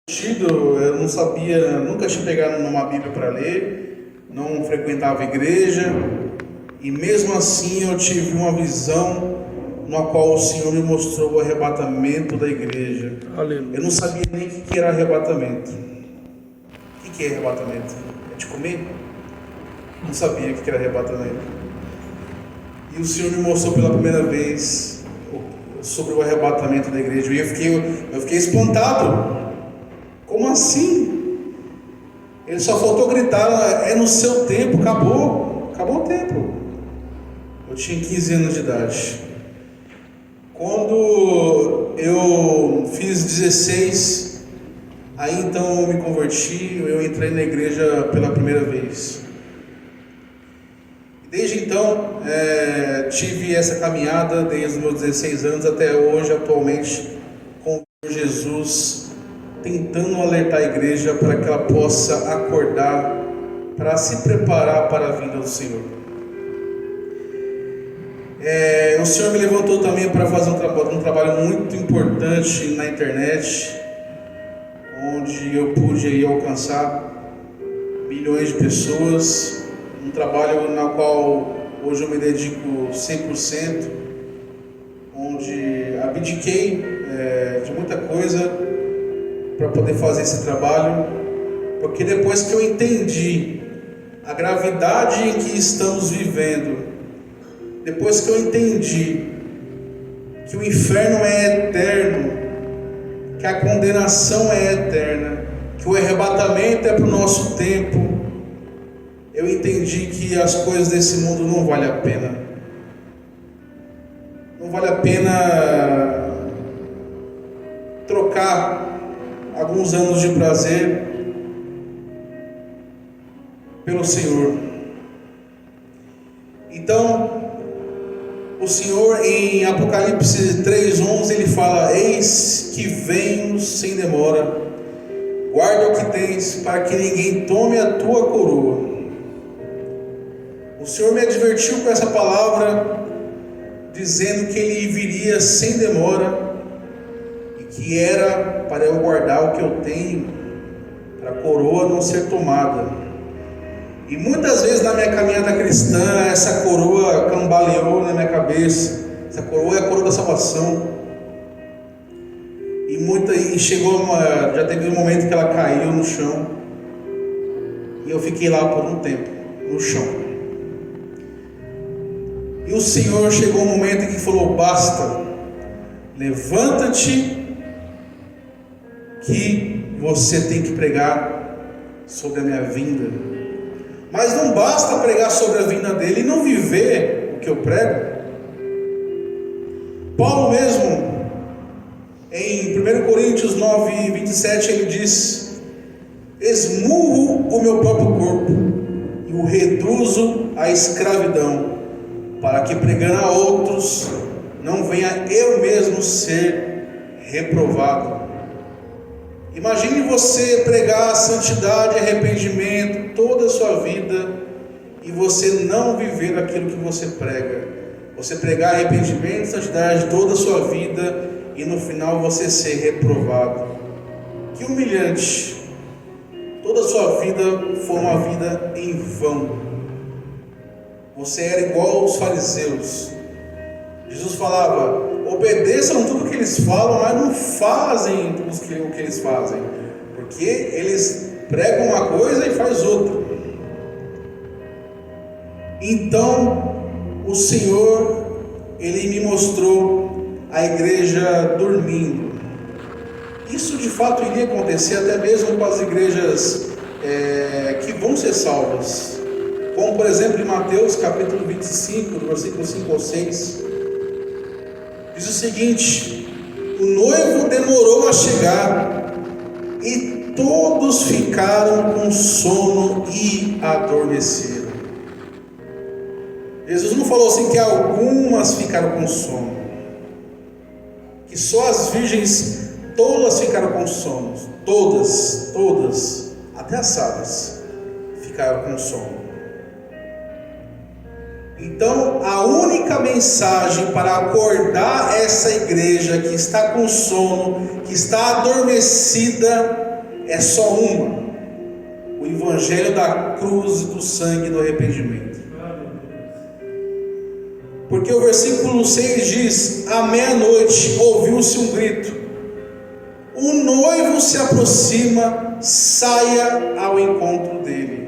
Eu não sabia, nunca tinha pegado numa Bíblia para ler, não frequentava a igreja, e mesmo assim eu tive uma visão na qual o Senhor me mostrou o arrebatamento da igreja. Aleluia. Eu não sabia nem o que era arrebatamento. O que é arrebatamento? É de comer? Não sabia o que era arrebatamento. E o Senhor me mostrou pela primeira vez sobre o arrebatamento da igreja, e eu fiquei espantado. Como assim? Ele só faltou gritar: é no seu tempo, acabou o tempo. Eu tinha 15 anos de idade. Quando eu fiz 16, aí então eu me converti, eu entrei na igreja pela primeira vez. Desde então, tive essa caminhada desde os meus 16 anos até hoje, atualmente, com Jesus, tentando alertar a igreja para que ela possa acordar, para se preparar para a vinda do Senhor. O Senhor me levantou também para fazer um trabalho muito importante na internet, onde eu pude aí alcançar milhões de pessoas, um trabalho na qual hoje eu me dedico 100%, onde abdiquei de muita coisa para poder fazer esse trabalho, porque depois que eu entendi a gravidade em que estamos vivendo, depois que eu entendi que o inferno é eterno, que a condenação é eterna, que o arrebatamento é para o nosso tempo, eu entendi que as coisas desse mundo não valem a pena. Não vale a pena trocar alguns anos de prazer pelo Senhor. Então, o Senhor em Apocalipse 3:11 ele fala: eis que venho sem demora, guarda o que tens, para que ninguém tome a tua coroa. O Senhor me advertiu com essa palavra, dizendo que Ele viria sem demora, e que era para eu guardar o que eu tenho, para a coroa não ser tomada. E muitas vezes na minha caminhada cristã, essa coroa cambaleou na minha cabeça. Essa coroa é a coroa da salvação. E chegou já teve um momento que ela caiu no chão, e eu fiquei lá por um tempo, no chão. E o Senhor chegou um momento em que falou: basta, levanta-te, que você tem que pregar sobre a minha vinda. Mas não basta pregar sobre a vinda dele e não viver o que eu prego. Paulo mesmo, em 1 Coríntios 9:27, ele diz: esmurro o meu próprio corpo e o reduzo à escravidão, para que pregando a outros não venha eu mesmo ser reprovado. Imagine você pregar santidade e arrependimento toda a sua vida e você não viver aquilo que você prega. Você pregar arrependimento e santidade toda a sua vida e no final você ser reprovado. Que humilhante! Toda a sua vida foi uma vida em vão. Você era igual aos fariseus. Jesus falava: obedeçam tudo que eles falam, mas não fazem tudo o que eles fazem, porque eles pregam uma coisa e faz outra. Então o Senhor, Ele me mostrou a igreja dormindo. Isso de fato iria acontecer até mesmo com as igrejas que vão ser salvas, como por exemplo em Mateus capítulo 25, do versículo 5 ao 6, diz o seguinte: o noivo demorou a chegar e todos ficaram com sono e adormeceram. Jesus não falou assim que algumas ficaram com sono, que só as virgens todas ficaram com sono. Todas, até as sábias ficaram com sono. Então, a única mensagem para acordar essa igreja que está com sono, que está adormecida, é só uma: o evangelho da cruz e do sangue do arrependimento. Porque o versículo 6 diz: à meia-noite ouviu-se um grito, o noivo se aproxima, saia ao encontro dele.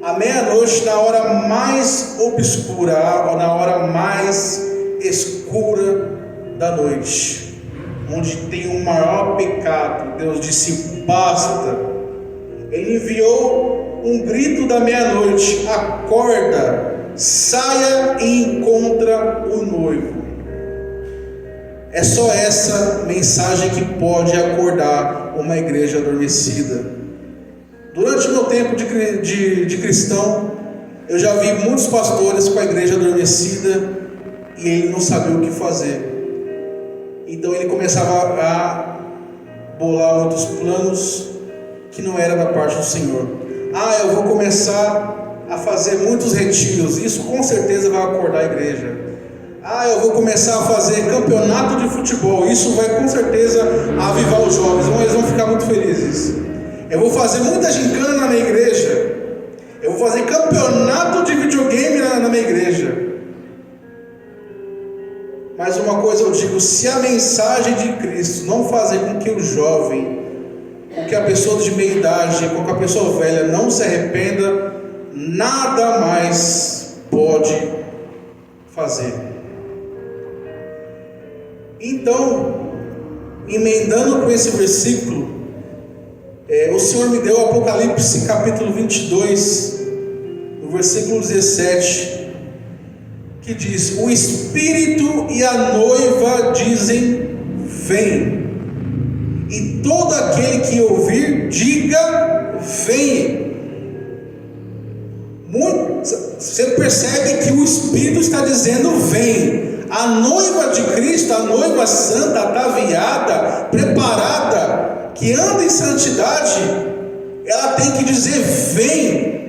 À meia-noite, na hora mais obscura, na hora mais escura da noite, onde tem o maior pecado, Deus disse: basta. Ele enviou um grito da meia-noite: acorda, saia e encontra o noivo. É só essa mensagem que pode acordar uma igreja adormecida. Durante o meu tempo de cristão, eu já vi muitos pastores com a igreja adormecida e ele não sabia o que fazer. Então ele começava a bolar outros planos que não era da parte do Senhor. Eu vou começar a fazer muitos retiros, isso com certeza vai acordar a igreja. Eu vou começar a fazer campeonato de futebol, isso vai com certeza avivar os jovens, eles vão ficar muito felizes. Eu vou fazer muita gincana na minha igreja, eu vou fazer campeonato de videogame na minha igreja. Mas uma coisa eu digo: se a mensagem de Cristo não fazer com que o jovem, com que a pessoa de meia idade, com que a pessoa velha não se arrependa, nada mais pode fazer. Então, emendando com esse versículo, o Senhor me deu Apocalipse capítulo 22, no versículo 17, que diz: o Espírito e a noiva dizem: vem. E todo aquele que ouvir, diga: vem. Você percebe que o Espírito está dizendo: vem. A noiva de Cristo, a noiva santa, ataviada, preparada, que anda em santidade, ela tem que dizer: vem.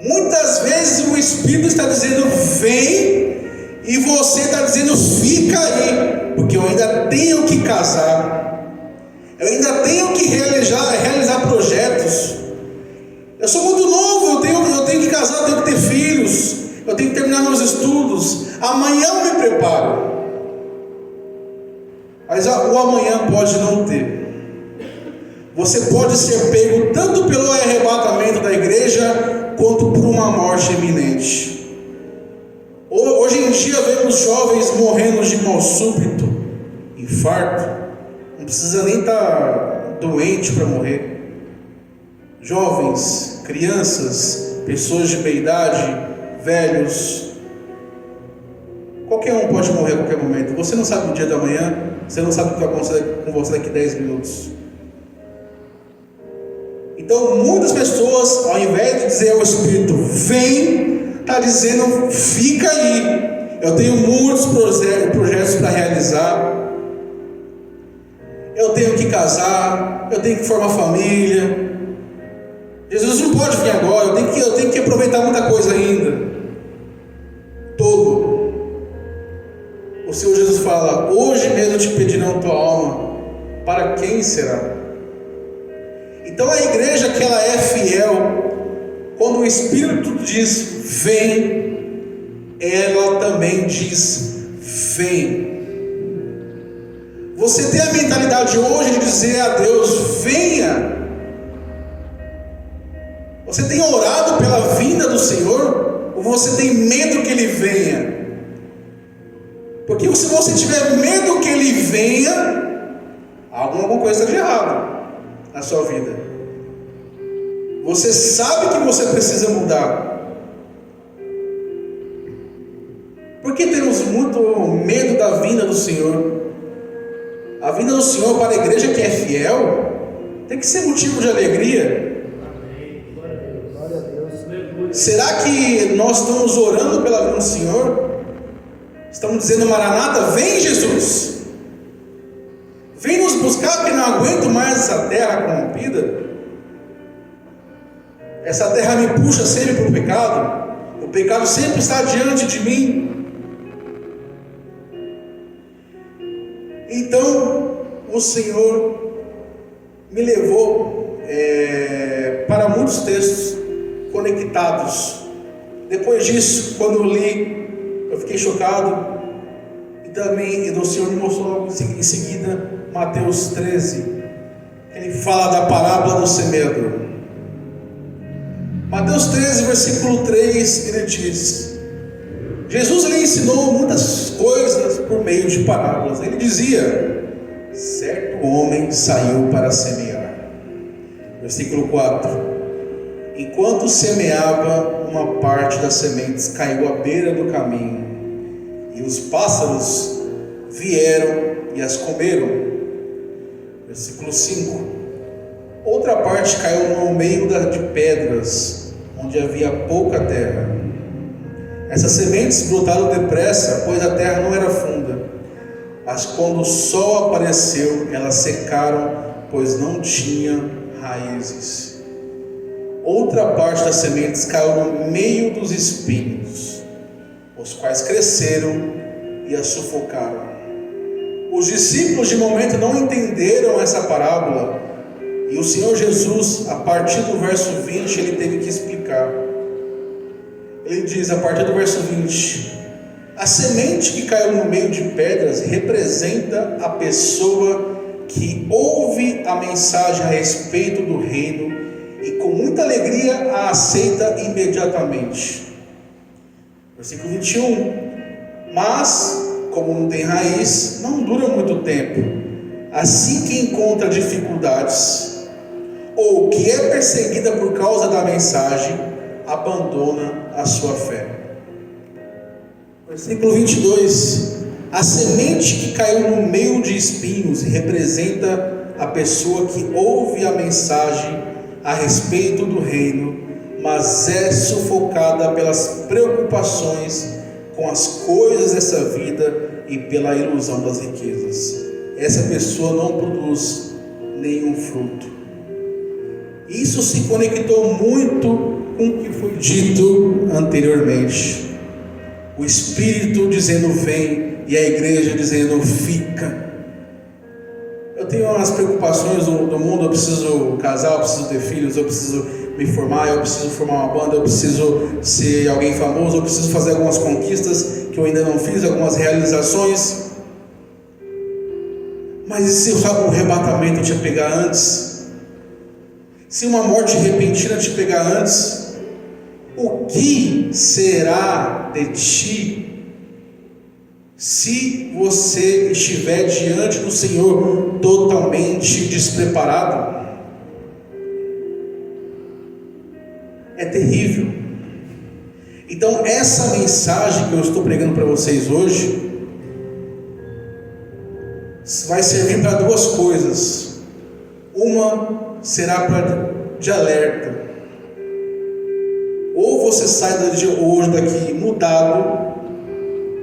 Muitas vezes o Espírito está dizendo: vem, e você está dizendo: fica aí, porque eu ainda tenho que casar, eu ainda tenho que realizar projetos, eu sou muito novo, eu tenho que casar, eu tenho que ter filhos, eu tenho que terminar meus estudos, amanhã eu me preparo. Mas o amanhã pode não ter. Você pode ser pego tanto pelo arrebatamento da igreja, quanto por uma morte iminente. Hoje em dia vemos jovens morrendo de mal súbito, infarto, não precisa nem estar doente para morrer. Jovens, crianças, pessoas de meia idade, velhos, qualquer um pode morrer a qualquer momento. Você não sabe o dia da manhã, você não sabe o que vai acontecer com você daqui a 10 minutos. Então muitas pessoas, ao invés de dizer ao Espírito: vem, está dizendo: fica aí, eu tenho muitos projetos para realizar, eu tenho que casar, eu tenho que formar família, Jesus não pode vir agora, eu tenho que aproveitar muita coisa ainda. O Senhor Jesus fala: hoje mesmo te pedirão tua alma, para quem será? Então a igreja que ela é fiel, quando o Espírito diz: vem, ela também diz: vem. Você tem a mentalidade hoje de dizer a Deus: venha? Você tem orado pela vinda do Senhor? Ou você tem medo que Ele venha? Porque se você tiver medo que Ele venha, alguma coisa está de errado na sua vida. Você sabe que você precisa mudar. Por que temos muito medo da vinda do Senhor? A vinda do Senhor para a igreja que é fiel tem que ser motivo de alegria. Será que nós estamos orando pela vinda do Senhor? Estamos dizendo: Maranata, vem Jesus, vem nos buscar, porque não aguento mais essa terra corrompida, essa terra me puxa sempre para o pecado sempre está diante de mim. Então o Senhor me levou para muitos textos conectados. Depois disso, quando eu li, eu fiquei chocado. E também o Senhor me mostrou logo em seguida Mateus 13. Ele fala da parábola do semeador. Mateus 13, versículo 3, ele diz: Jesus lhe ensinou muitas coisas por meio de parábolas. Ele dizia: certo homem saiu para semear. Versículo 4: enquanto semeava, uma parte das sementes caiu à beira do caminho, e os pássaros vieram e as comeram. Versículo 5: outra parte caiu no meio de pedras, onde havia pouca terra. Essas sementes brotaram depressa, pois a terra não era funda. Mas quando o sol apareceu, elas secaram, pois não tinham raízes. Outra parte das sementes caiu no meio dos espinhos, os quais cresceram e as sufocaram. Os discípulos de momento não entenderam essa parábola, e o Senhor Jesus, a partir do verso 20, ele teve que explicar. Ele diz, a partir do verso 20: a semente que caiu no meio de pedras representa a pessoa que ouve a mensagem a respeito do reino e com muita alegria a aceita imediatamente. Versículo 21: mas, como não tem raiz, não dura muito tempo. Assim que encontra dificuldades, ou que é perseguida por causa da mensagem, abandona a sua fé. Versículo 22: a semente que caiu no meio de espinhos representa a pessoa que ouve a mensagem a respeito do reino, mas é sufocada pelas preocupações com as coisas dessa vida e pela ilusão das riquezas. Essa pessoa não produz nenhum fruto. Isso se conectou muito com o que foi dito anteriormente. O Espírito dizendo vem e a igreja dizendo fica. Eu tenho umas preocupações do mundo. Eu preciso casar, eu preciso ter filhos, eu preciso me formar, eu preciso formar uma banda, eu preciso ser alguém famoso, eu preciso fazer algumas conquistas que eu ainda não fiz, algumas realizações. Mas e se o arrebatamento te pegar antes? Se uma morte repentina te pegar antes? O que será de ti se você estiver diante do Senhor totalmente despreparado? É terrível. Então essa mensagem que eu estou pregando para vocês hoje vai servir para duas coisas. Uma será de alerta. Ou você sai hoje daqui mudado,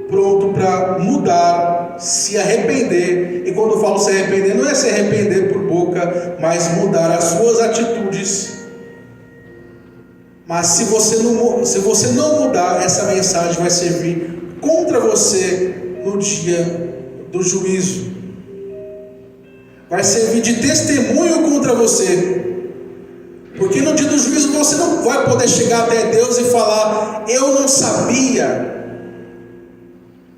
pronto para mudar, se arrepender. E quando eu falo se arrepender, não é se arrepender por boca, mas mudar as suas atitudes. Mas se você não mudar, essa mensagem vai servir contra você no dia do juízo. Vai servir de testemunho contra você. Porque no dia do juízo você não vai poder chegar até Deus e falar: eu não sabia.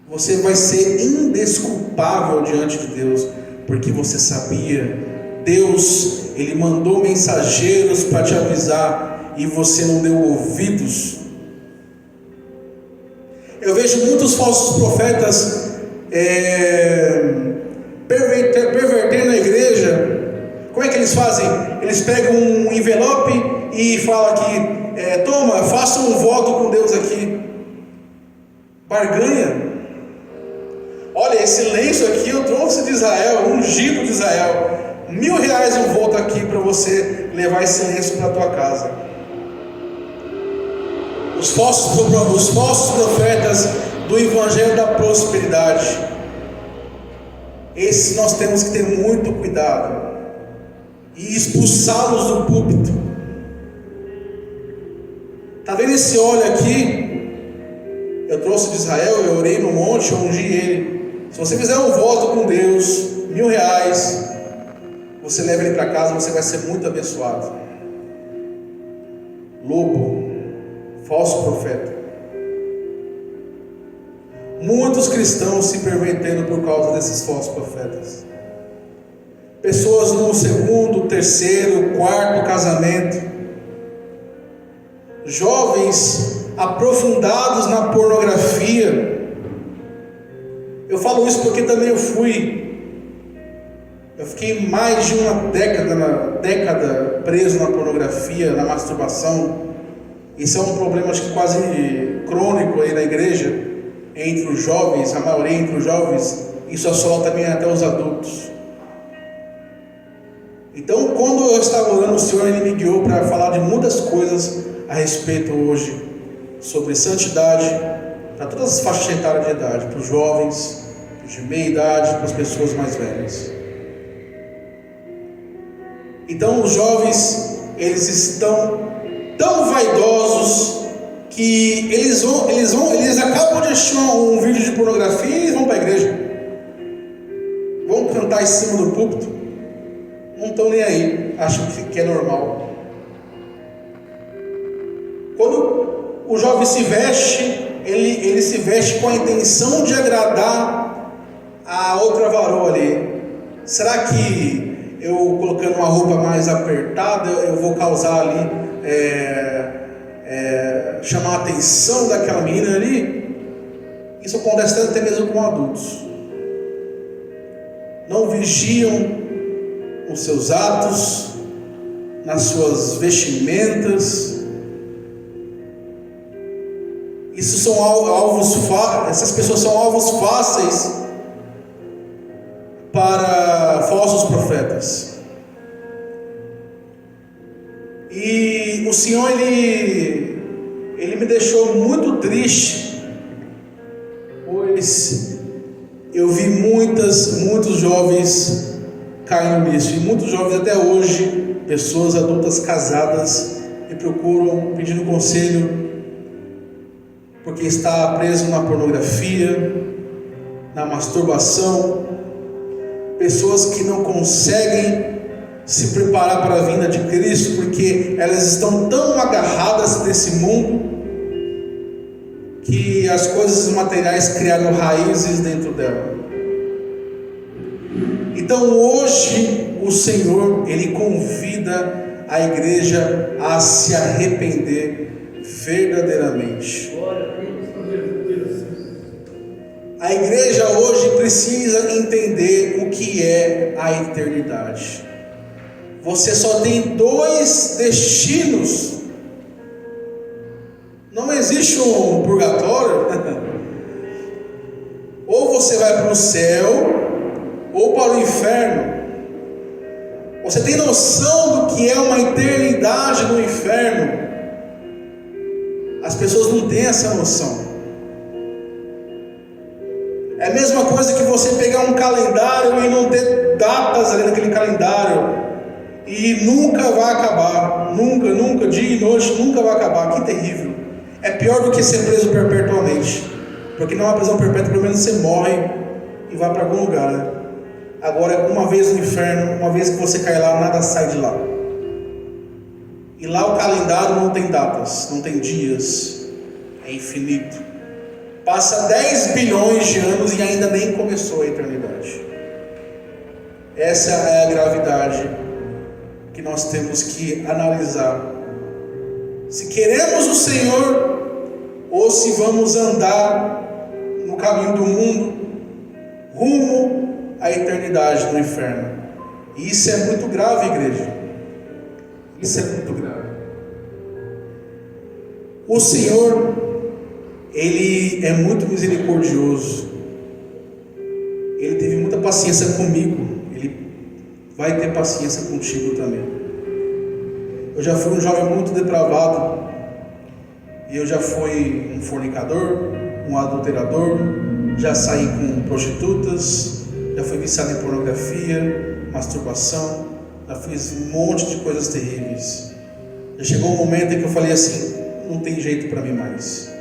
Você vai ser indesculpável diante de Deus, porque você sabia. Deus, Ele mandou mensageiros para te avisar e você não deu ouvidos. Eu vejo muitos falsos profetas pervertendo a igreja. Como é que eles fazem? Eles pegam um envelope e falam aqui: toma, faça um voto com Deus aqui. Barganha. Olha, esse lenço aqui eu trouxe de Israel, ungido de Israel. R$1.000 um voto aqui para você levar esse lenço para a tua casa. Os falsos profetas do evangelho da prosperidade. Esses nós temos que ter muito cuidado e expulsá-los do púlpito. Está vendo esse óleo aqui? Eu trouxe de Israel, eu orei no monte, eu ungi ele. Se você fizer um voto com Deus, R$1.000, você leva ele para casa, você vai ser muito abençoado. Lobo, falso profeta. Muitos cristãos se pervertendo por causa desses falsos profetas. Pessoas no segundo, terceiro, quarto casamento. Jovens aprofundados na pornografia. Eu falo isso porque também eu fiquei mais de uma década preso na pornografia, na masturbação. Isso é um problema acho que quase crônico aí na igreja, entre os jovens, a maioria entre os jovens. Isso assola também até os adultos. Então, quando eu estava orando, o Senhor ele me guiou para falar de muitas coisas a respeito hoje sobre santidade para todas as faixas etárias de idade, para os jovens, para os de meia idade, para as pessoas mais velhas. Então os jovens, eles estão tão vaidosos que eles acabam de assistir um vídeo de pornografia e eles vão para a igreja. Vão cantar em cima do púlpito. Não estão nem aí, acham que é normal. Quando o jovem se veste, ele se veste com a intenção de agradar a outra varoa ali. Será que eu colocando uma roupa mais apertada, eu vou causar ali, chamar a atenção daquela menina ali? Isso acontece até mesmo com adultos. Não vigiam os seus atos, nas suas vestimentas. Isso são essas pessoas são alvos fáceis para falsos profetas. E o Senhor ele me deixou muito triste, pois eu vi muitos jovens caindo nisso, e muitos jovens até hoje, pessoas adultas casadas, me procuram pedindo conselho, porque está preso na pornografia, na masturbação. Pessoas que não conseguem se preparar para a vinda de Cristo, porque elas estão tão agarradas nesse mundo, que as coisas materiais criaram raízes dentro dela. Então hoje o Senhor, Ele convida a igreja a se arrepender verdadeiramente. A igreja hoje precisa entender o que é a eternidade. Você só tem dois destinos. Não existe um purgatório. Ou você vai para o céu, ou para o inferno. Você tem noção do que é uma eternidade no inferno? As pessoas não têm essa noção. É a mesma coisa que você pegar um calendário e não ter datas ali naquele calendário, e nunca vai acabar, nunca, dia e noite, nunca vai acabar. Que terrível. É pior do que ser preso perpetuamente, porque não é uma prisão perpétua, pelo menos você morre e vai para algum lugar, né? Agora, uma vez no inferno, uma vez que você cai lá, nada sai de lá. E lá o calendário não tem datas, não tem dias, é infinito. Passa 10 bilhões de anos e ainda nem começou a eternidade. Essa é a gravidade que nós temos que analisar. Se queremos o Senhor, ou se vamos andar no caminho do mundo, rumo à eternidade no inferno. E isso é muito grave, igreja. Isso é muito grave. O Senhor, Ele é muito misericordioso. Ele teve muita paciência comigo. Ele vai ter paciência contigo também. Eu já fui um jovem muito depravado. E eu já fui um fornicador, um adulterador. Já saí com prostitutas. Já fui viciado em pornografia, masturbação. Já fiz um monte de coisas terríveis. Já chegou um momento em que eu falei assim: não tem jeito para mim mais.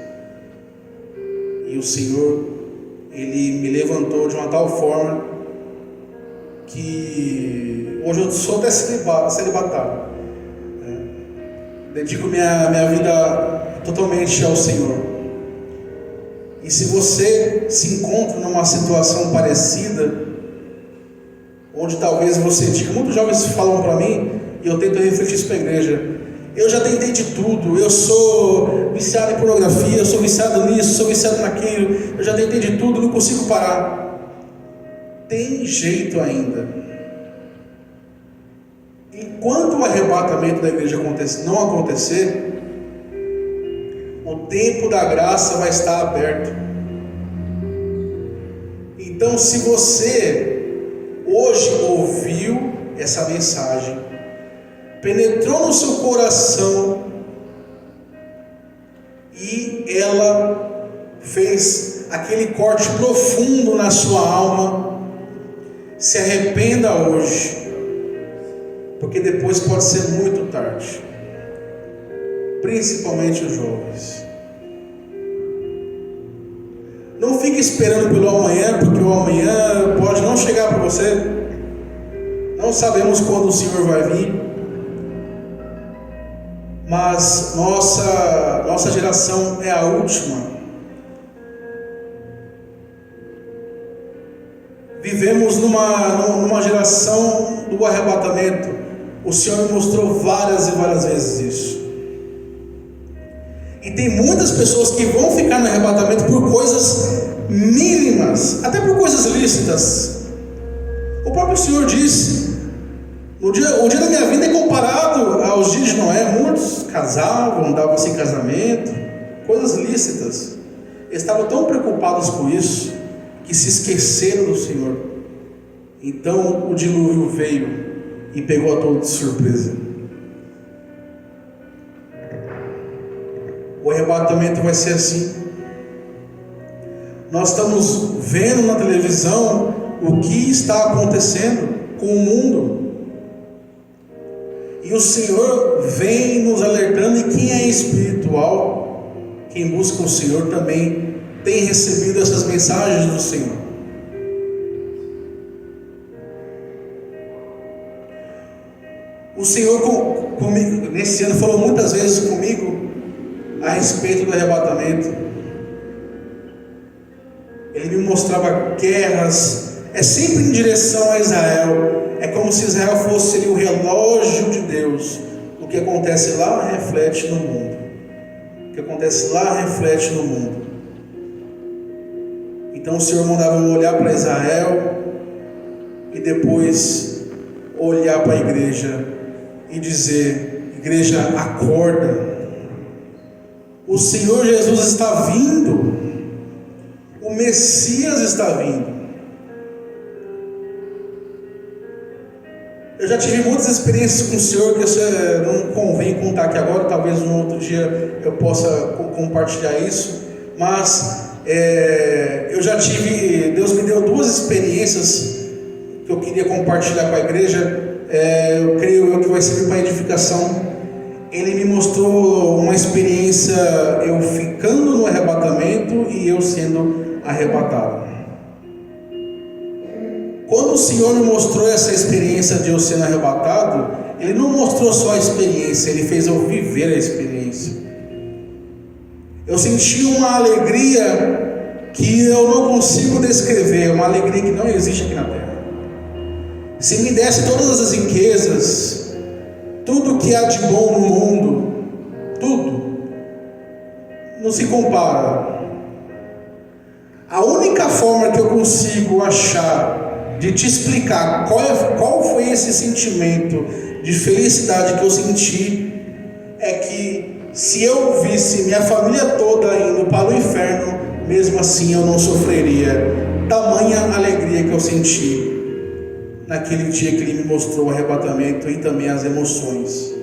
E o Senhor, Ele me levantou de uma tal forma que Hoje eu sou até celibatário. Dedico minha vida totalmente ao Senhor. E se você se encontra numa situação parecida, onde talvez você diga, muitos jovens falam para mim, e eu tento refletir isso para a igreja: eu já tentei de tudo, eu sou viciado em pornografia, eu sou viciado nisso, sou viciado naquilo, eu já tentei de tudo, não consigo parar. Tem jeito ainda. Enquanto o arrebatamento da igreja não acontecer, o tempo da graça vai estar aberto. Então, se você hoje ouviu essa mensagem, penetrou no seu coração e ela fez aquele corte profundo na sua alma, se arrependa hoje, porque depois pode ser muito tarde, principalmente os jovens. Não fique esperando pelo amanhã, porque o amanhã pode não chegar para você. Não sabemos quando o Senhor vai vir, mas nossa geração é a última. Vivemos numa geração do arrebatamento. O Senhor me mostrou várias e várias vezes isso. E tem muitas pessoas que vão ficar no arrebatamento por coisas mínimas, até por coisas lícitas. O próprio Senhor disse: o dia da minha vida é comparado aos dias de Noé. Muitos casavam, andavam sem casamento, coisas lícitas. Eles estavam tão preocupados com isso que se esqueceram do Senhor. Então o dilúvio veio e pegou a todos de surpresa. O arrebatamento vai ser assim. Nós estamos vendo na televisão o que está acontecendo com o mundo, e o Senhor vem nos alertando. E quem é espiritual, quem busca o Senhor, também tem recebido essas mensagens do Senhor. O Senhor comigo, nesse ano, falou muitas vezes comigo a respeito do arrebatamento. Ele me mostrava guerras, sempre em direção a Israel. É como se Israel fosse o relógio de Deus. O que acontece lá reflete no mundo. O que acontece lá reflete no mundo. Então o Senhor mandava eu olhar para Israel e depois olhar para a igreja e dizer: igreja, acorda. O Senhor Jesus está vindo. O Messias está vindo. Eu já tive muitas experiências com o Senhor que não convém contar aqui agora. Talvez um outro dia eu possa compartilhar isso. Mas eu já tive, Deus me deu duas experiências que eu queria compartilhar com a igreja. Eu creio que vai servir para edificação. Ele me mostrou uma experiência, eu ficando no arrebatamento e eu sendo arrebatado. Quando o Senhor me mostrou essa experiência de eu sendo arrebatado, Ele não mostrou só a experiência, Ele fez eu viver a experiência. Eu senti uma alegria que eu não consigo descrever, uma alegria que não existe aqui na terra. Se me desse todas as riquezas, tudo que há de bom no mundo, tudo, não se compara. A única forma que eu consigo achar de te explicar qual foi esse sentimento de felicidade que eu senti é que, se eu visse minha família toda indo para o inferno, mesmo assim eu não sofreria. Tamanha alegria que eu senti naquele dia que Ele me mostrou o arrebatamento e também as emoções.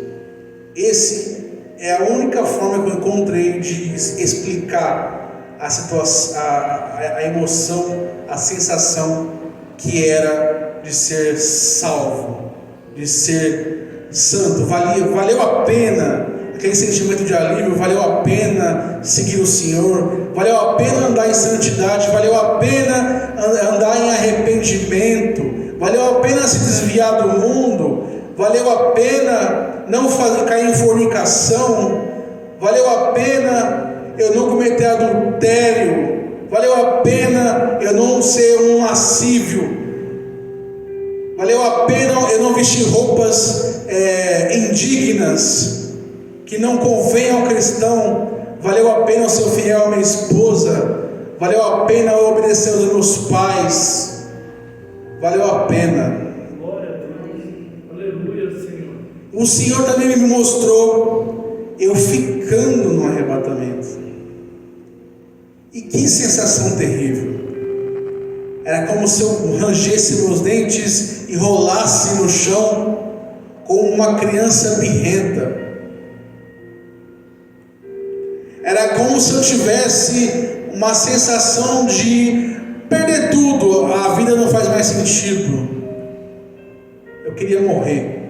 Esse é a única forma que eu encontrei de explicar a situação, a emoção, a sensação que era de ser salvo, de ser santo. Valeu a pena aquele sentimento de alívio, valeu a pena seguir o Senhor, valeu a pena andar em santidade, valeu a pena andar em arrependimento, valeu a pena se desviar do mundo, valeu a pena não cair em fornicação, valeu a pena eu não cometer adultério, valeu a pena eu não ser um lascívio, valeu a pena eu não vestir roupas indignas, que não convém ao cristão, valeu a pena eu ser fiel à minha esposa, valeu a pena eu obedecer aos meus pais, valeu a pena. Glória a Deus, aleluia, Senhor. O Senhor também me mostrou eu ficando no arrebatamento, e que sensação terrível. Era como se eu rangesse meus dentes e rolasse no chão como uma criança birrenta. Era como se eu tivesse uma sensação de perder tudo, a vida não faz mais sentido. Eu queria morrer.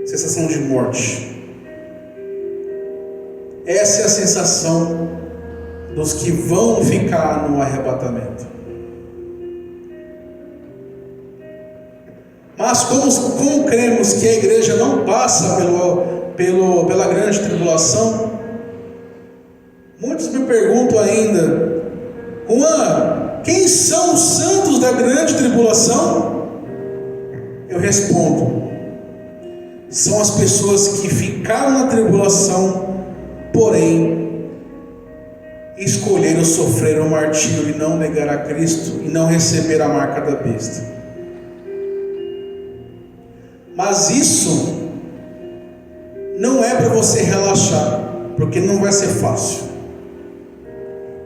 Sensação de morte. Essa é a sensação dos que vão ficar no arrebatamento. Mas como cremos que a igreja não passa pela grande tribulação, muitos me perguntam ainda: Juan, quem são os santos da grande tribulação? Eu respondo: são as pessoas que ficaram na tribulação, porém escolheram sofrer o martírio e não negar a Cristo e não receber a marca da besta. Mas isso não é para você relaxar, porque não vai ser fácil.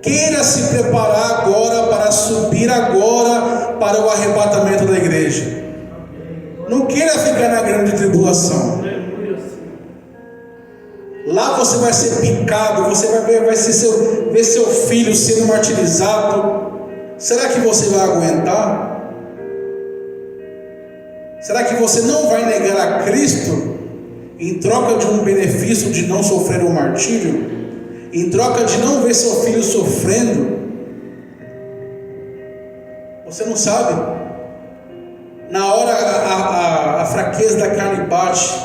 Queira se preparar agora para subir agora para o arrebatamento da igreja. Não queira ficar na grande tribulação. Lá você vai ser picado, você vai ver seu filho sendo martirizado. Será que você vai aguentar? Será que você não vai negar a Cristo em troca de um benefício de não sofrer o martírio? Em troca de não ver seu filho sofrendo? Você não sabe. Na hora a fraqueza da carne bate,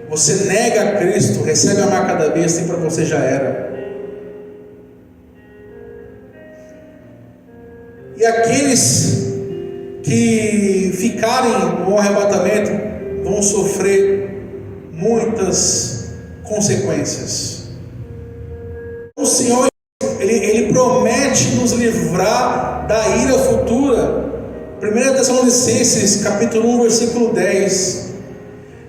você nega a Cristo, recebe a marca da besta e para você já era. E aqueles que ficarem no arrebatamento vão sofrer muitas consequências. O Senhor, Ele promete nos livrar da ira futura. 1 Tessalonicenses capítulo 1 versículo 10: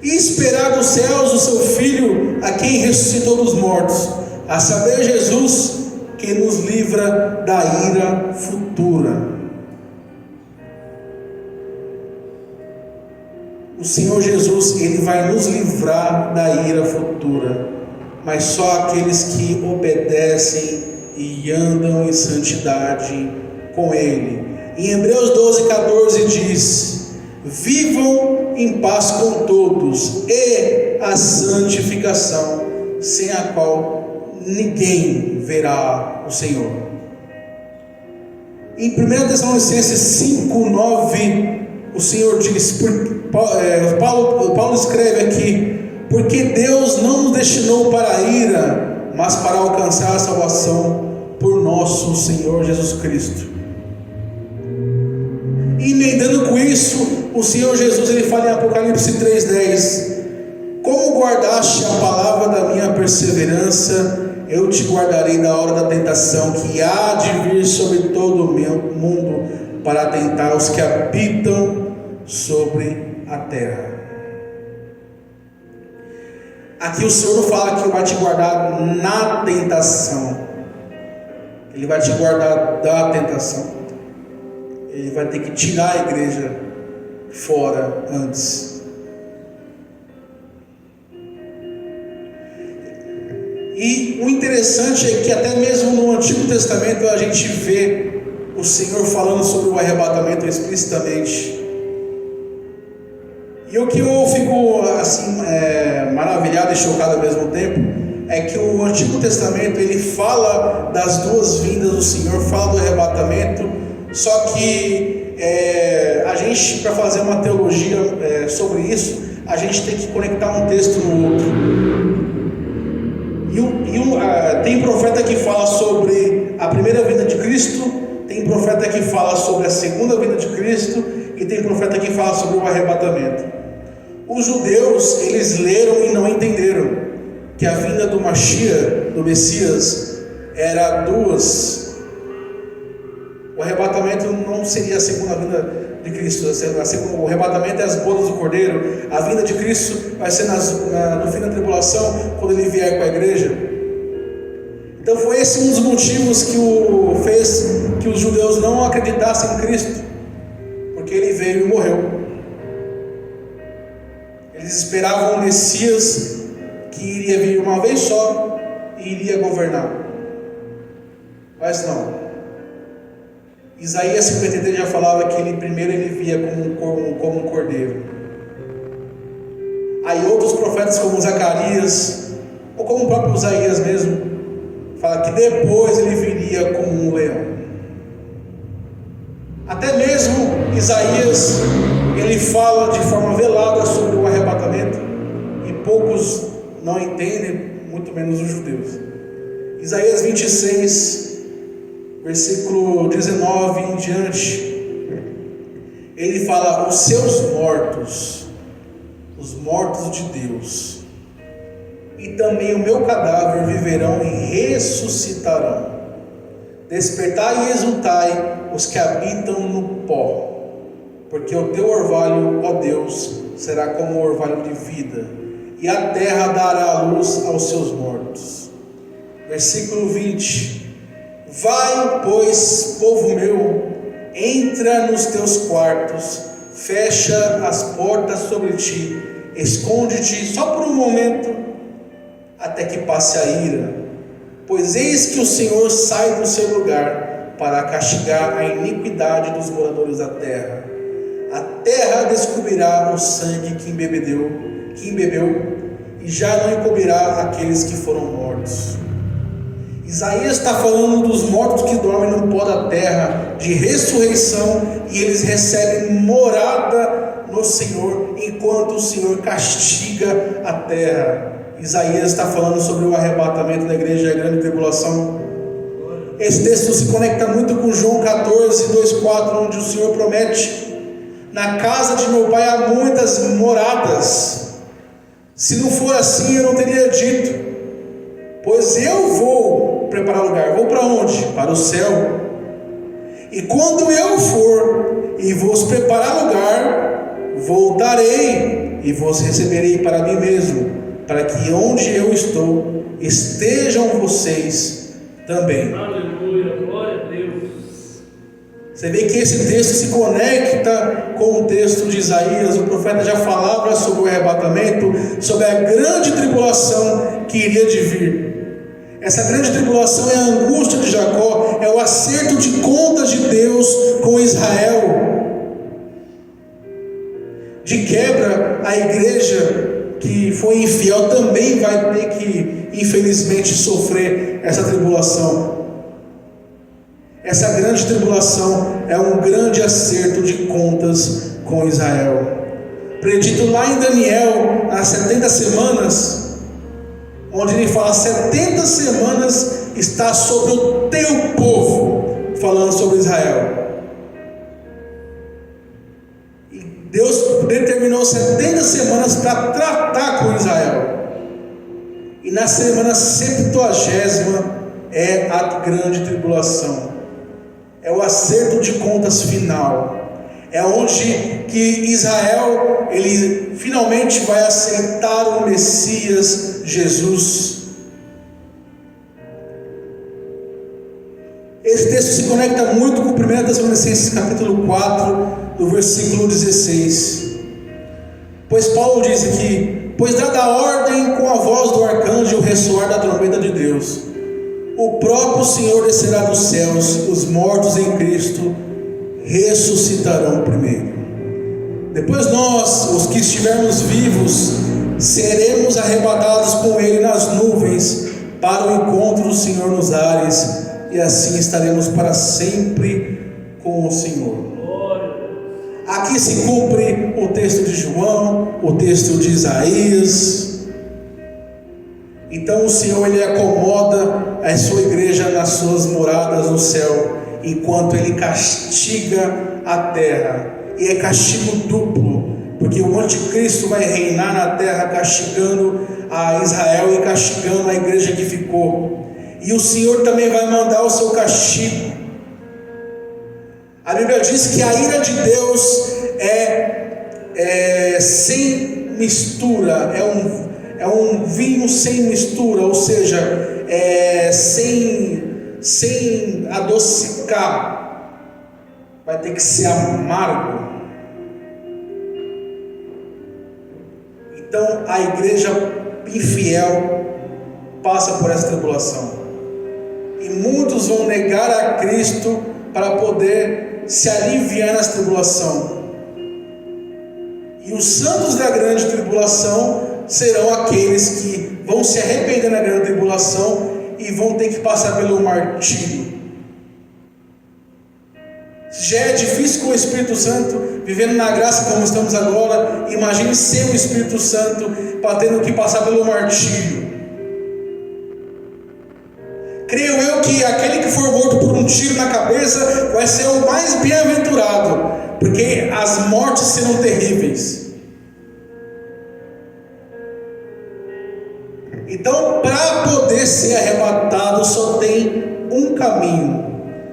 e esperar dos céus o seu Filho, a quem ressuscitou dos mortos, a saber, Jesus, que nos livra da ira futura. O Senhor Jesus, Ele vai nos livrar da ira futura, mas só aqueles que obedecem e andam em santidade com Ele. Em Hebreus 12:14 diz: vivam em paz com todos, e a santificação, sem a qual ninguém verá o Senhor. Em 1 Tessalonicenses 5:9, o Senhor diz, Paulo escreve aqui: porque Deus não nos destinou para a ira, mas para alcançar a salvação por nosso Senhor Jesus Cristo. E emendando com isso, o Senhor Jesus, Ele fala em Apocalipse 3:10: como guardaste a palavra da minha perseverança, eu te guardarei da hora da tentação que há de vir sobre todo o meu mundo, para tentar os que habitam sobre a terra. Aqui o Senhor não fala que Ele vai te guardar na tentação, Ele vai te guardar da tentação. Ele vai ter que tirar a igreja fora antes. E o interessante é que até mesmo no Antigo Testamento a gente vê o Senhor falando sobre o arrebatamento explicitamente. E o que eu fico assim maravilhado e chocado ao mesmo tempo é que o Antigo Testamento ele fala das duas vindas do Senhor, fala do arrebatamento, só que a gente, para fazer uma teologia sobre isso, a gente tem que conectar um texto no outro. Tem profeta que fala sobre a primeira vinda de Cristo, tem profeta que fala sobre a segunda vinda de Cristo, e tem profeta que fala sobre o arrebatamento. Os judeus, eles leram e não entenderam que a vinda do Mashiach, do Messias, era duas. O arrebatamento não seria a segunda vinda de Cristo. O arrebatamento é as bodas do Cordeiro. A vinda de Cristo vai ser no fim da tribulação, quando ele vier com a igreja. Então foi esse um dos motivos que fez que os judeus não acreditassem em Cristo, porque ele veio e morreu. Eles esperavam um Messias que iria vir uma vez só e iria governar. Mas não. Isaías 53 já falava que ele via como um cordeiro. Aí outros profetas como Zacarias, ou como o próprio Isaías mesmo, fala que depois ele viria como um leão. Até mesmo Isaías, ele fala de forma velada sobre o arrebatamento, e poucos não entendem, muito menos os judeus. Isaías 26, versículo 19 em diante, ele fala: os seus mortos, os mortos de Deus, e também o meu cadáver viverão e ressuscitarão. Despertai e exultai os que habitam no pó, porque o teu orvalho, ó Deus, será como o orvalho de vida, e a terra dará a luz aos seus mortos. Versículo 20: vai, pois, povo meu, entra nos teus quartos, fecha as portas sobre ti, esconde-te só por um momento, até que passe a ira, pois eis que o Senhor sai do seu lugar para castigar a iniquidade dos moradores da terra. A terra descobrirá o sangue que embebeu, e já não encobrirá aqueles que foram mortos. Isaías está falando dos mortos que dormem no pó da terra, de ressurreição, e eles recebem morada no Senhor, enquanto o Senhor castiga a terra. Isaías está falando sobre o arrebatamento da igreja e a grande tribulação. Esse texto se conecta muito com João 14, 2,4, onde o Senhor promete: na casa de meu pai há muitas moradas. Se não for assim, eu não teria dito, pois eu vou preparar lugar. Vou para onde? Para o céu. E quando eu for e vos preparar lugar, voltarei e vos receberei para mim mesmo, para que onde eu estou, estejam vocês também. Aleluia, glória a Deus. Você vê que esse texto se conecta com o texto de Isaías. O profeta já falava sobre o arrebatamento, sobre a grande tribulação que iria de vir. Essa grande tribulação é a angústia de Jacó, é o acerto de contas de Deus com Israel. De quebra, a igreja que foi infiel também vai ter que, infelizmente, sofrer essa tribulação. Essa grande tribulação é um grande acerto de contas com Israel. Predito lá em Daniel, nas 70 semanas, onde ele fala: 70 semanas está sobre o teu povo, falando sobre Israel. E Deus determinou 70 semanas para tratar com Israel. E na semana 70ª é a grande tribulação. É o acerto de contas final. É onde que Israel, ele finalmente vai aceitar o Messias Jesus. Esse texto se conecta muito com 1 Tessalonicenses capítulo 4, do versículo 16. Pois Paulo diz aqui: pois dada a ordem com a voz do arcanjo e o ressoar da trombeta de Deus, o próprio Senhor descerá dos céus, os mortos em Cristo ressuscitarão primeiro. Depois nós, os que estivermos vivos, seremos arrebatados com Ele nas nuvens, para o encontro do Senhor nos ares, e assim estaremos para sempre com o Senhor. Glória. Aqui se cumpre o texto de João, o texto de Isaías. Então o Senhor, Ele acomoda a sua igreja nas suas moradas no céu, enquanto Ele castiga a terra. E é castigo duplo, porque o anticristo vai reinar na terra, castigando a Israel e castigando a igreja que ficou. E o Senhor também vai mandar o seu castigo. A Bíblia diz que a ira de Deus é sem mistura, é um vinho sem mistura, ou seja, sem adocicar, vai ter que ser amargo. Então a igreja infiel passa por essa tribulação, e muitos vão negar a Cristo para poder se aliviar nessa tribulação. E os santos da grande tribulação serão aqueles que vão se arrepender na grande tribulação e vão ter que passar pelo martírio. Já é difícil com o Espírito Santo, vivendo na graça como estamos agora, imagine sem o Espírito Santo, tendo que passar pelo martírio. Creio eu que aquele que for morto por um tiro na cabeça vai ser o mais bem-aventurado, porque as mortes serão terríveis. Então, para poder ser arrebatado, só tem um caminho: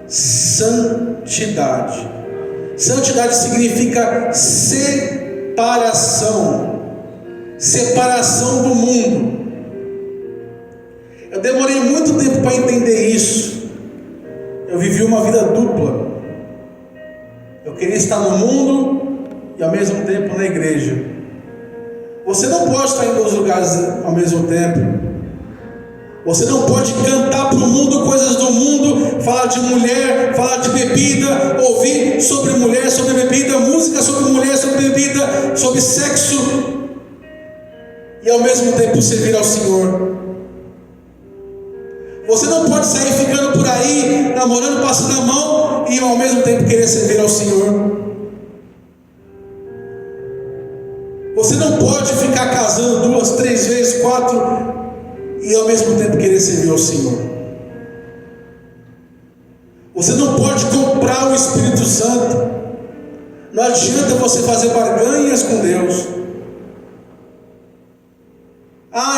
santidade. Santidade significa separação do mundo. Eu demorei muito tempo para entender isso. Eu vivi uma vida dupla. Eu queria estar no mundo e ao mesmo tempo na igreja. Você não pode estar em dois lugares ao mesmo tempo. Você não pode cantar para o mundo coisas do mundo, falar de mulher, falar de bebida, ouvir sobre mulher, sobre bebida, música sobre mulher, sobre bebida, sobre sexo, e ao mesmo tempo servir ao Senhor. Você não pode sair ficando por aí, namorando, passando a mão, e ao mesmo tempo querer servir ao Senhor. Você não pode ficar casando 2, 3 vezes, 4, e ao mesmo tempo querer servir ao Senhor. Você não pode comprar o Espírito Santo. Não adianta você fazer barganhas com Deus.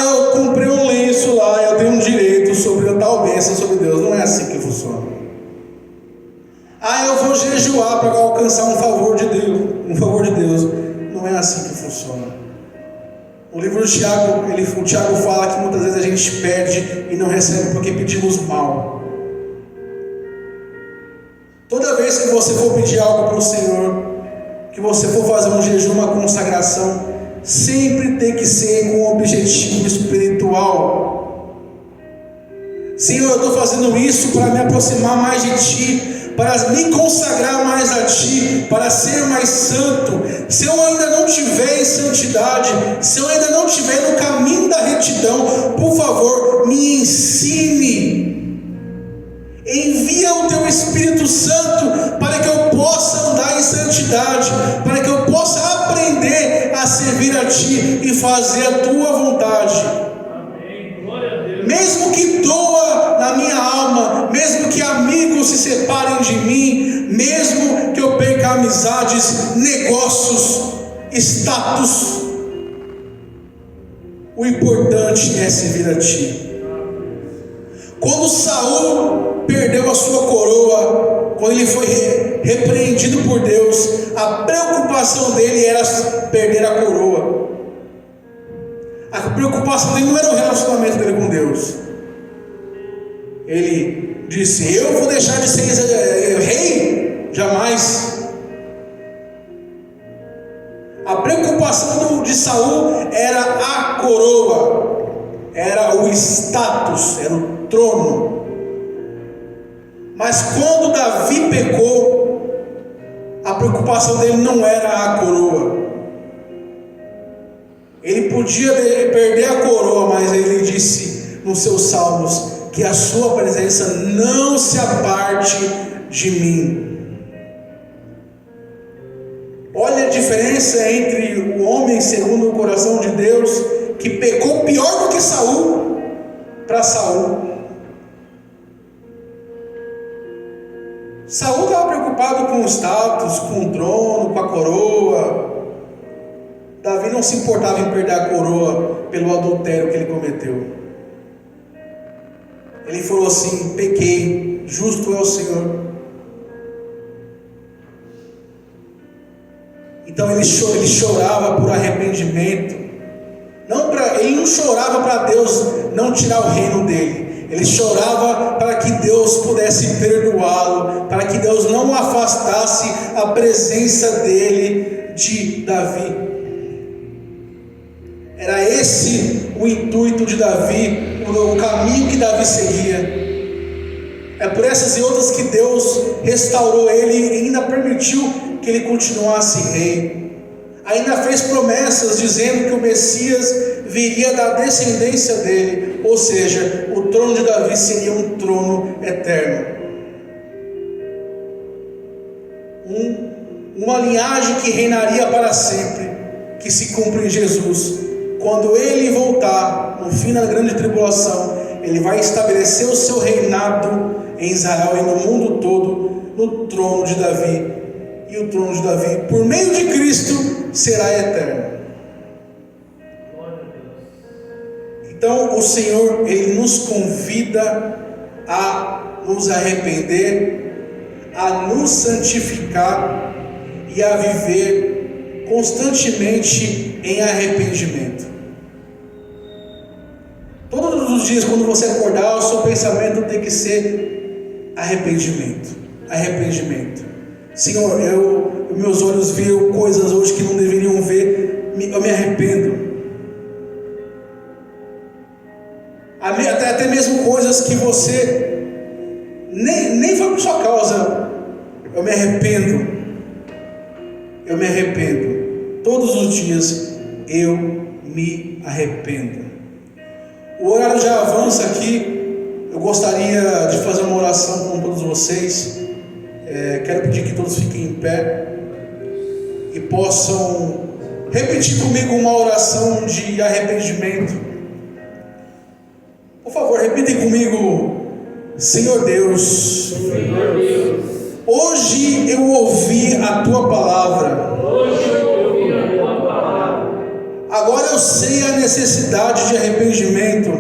Eu comprei um lenço lá, eu tenho um direito sobre a tal bênção sobre Deus. Não é assim que funciona. Eu vou jejuar para alcançar um favor de Deus. Não é assim que funciona. O livro de Tiago, o Tiago fala que muitas vezes a gente pede e não recebe porque pedimos mal. Toda vez que você for pedir algo para o Senhor, que você for fazer um jejum, uma consagração, sempre tem que ser com um objetivo espiritual. Senhor, eu estou fazendo isso para me aproximar mais de Ti, para me consagrar mais a Ti, para ser mais santo. Se eu ainda não estiver em santidade, se eu ainda não estiver no caminho da retidão, por favor, me ensine. Envia o Teu Espírito Santo para que eu possa andar em santidade, para que eu possa aprender a servir a Ti e fazer a Tua vontade. Amém. Glória a Deus. Mesmo que doa na minha alma, mesmo que amigos se separem de mim, mesmo que eu perca amizades, negócios, status, o importante é servir a Ti. Quando Saul perdeu a sua coroa, quando ele foi repreendido por Deus, a preocupação dele era perder a coroa. A preocupação dele não era o relacionamento dele com Deus. Ele disse: eu vou deixar de ser rei? Jamais. A preocupação de Saul era a coroa, era o status, era o trono. Mas quando Davi pecou, a preocupação dele não era a coroa. Ele podia perder a coroa, mas ele disse nos seus salmos que a sua presença não se aparte de mim. diferença entre o homem segundo o coração de Deus, que pecou pior do que Saul, para Saul. Saul estava preocupado com o status, com o trono, com a coroa. Davi não se importava em perder a coroa pelo adultério que ele cometeu. Ele falou assim: pequei, justo é o Senhor. Então ele chorava por arrependimento. Ele não chorava para Deus não tirar o reino dele. Ele chorava para que Deus pudesse perdoá-lo, para que Deus não afastasse a presença dele de Davi. Era esse o intuito de Davi, o caminho que Davi seguia. É por essas e outras que Deus restaurou ele e ainda permitiu que ele continuasse rei. Ainda fez promessas dizendo que o Messias viria da descendência dele, ou seja, o trono de Davi seria um trono eterno. Uma linhagem que reinaria para sempre, que se cumpre em Jesus. Quando ele voltar, no fim da grande tribulação, ele vai estabelecer o seu reinado em Israel e no mundo todo, no trono de Davi. E o trono de Davi, por meio de Cristo, será eterno. Então o Senhor, Ele nos convida a nos arrepender, a nos santificar e a viver constantemente em arrependimento. Todos os dias, quando você acordar, o seu pensamento tem que ser arrependimento. Arrependimento. Senhor, meus olhos viram coisas hoje que não deveriam ver, eu me arrependo. Até mesmo coisas que você nem foi por sua causa. Eu me arrependo. Eu me arrependo. Todos os dias eu me arrependo. O horário já avança aqui. Eu gostaria de fazer uma oração com todos vocês. Quero pedir que todos fiquem em pé e possam repetir comigo uma oração de arrependimento. Por favor, repitem comigo. Senhor Deus, hoje eu ouvi a Tua palavra. Agora eu sei a necessidade de arrependimento.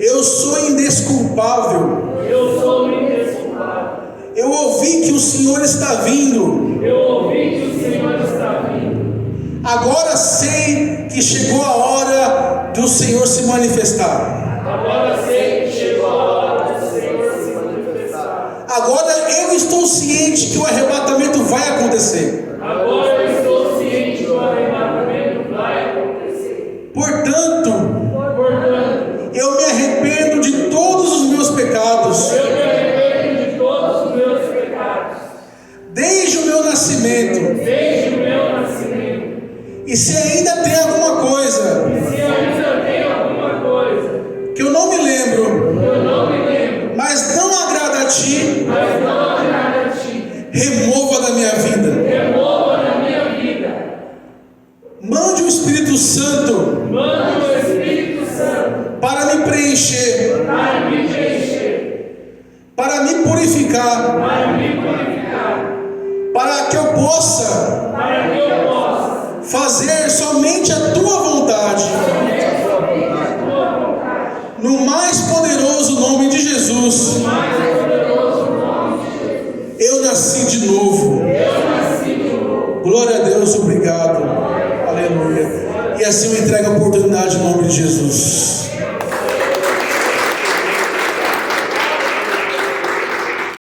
Eu sou indesculpável. Eu ouvi que o Senhor está vindo. Agora sei que chegou a hora do Senhor se manifestar. Agora eu estou ciente que o arrebatamento vai acontecer. Portanto, eu me arrependo de todos os meus pecados. Desde o meu nascimento. E se ainda tem alguma coisa que eu não me lembro, mas não agrada a Ti, remova da minha vida. Mande o Espírito Santo para me preencher, para me purificar, para que eu possa fazer somente a Tua vontade. No mais poderoso nome de Jesus. Eu nasci de novo. Glória a Deus, obrigado. Aleluia. E assim eu entrego a oportunidade em nome de Jesus.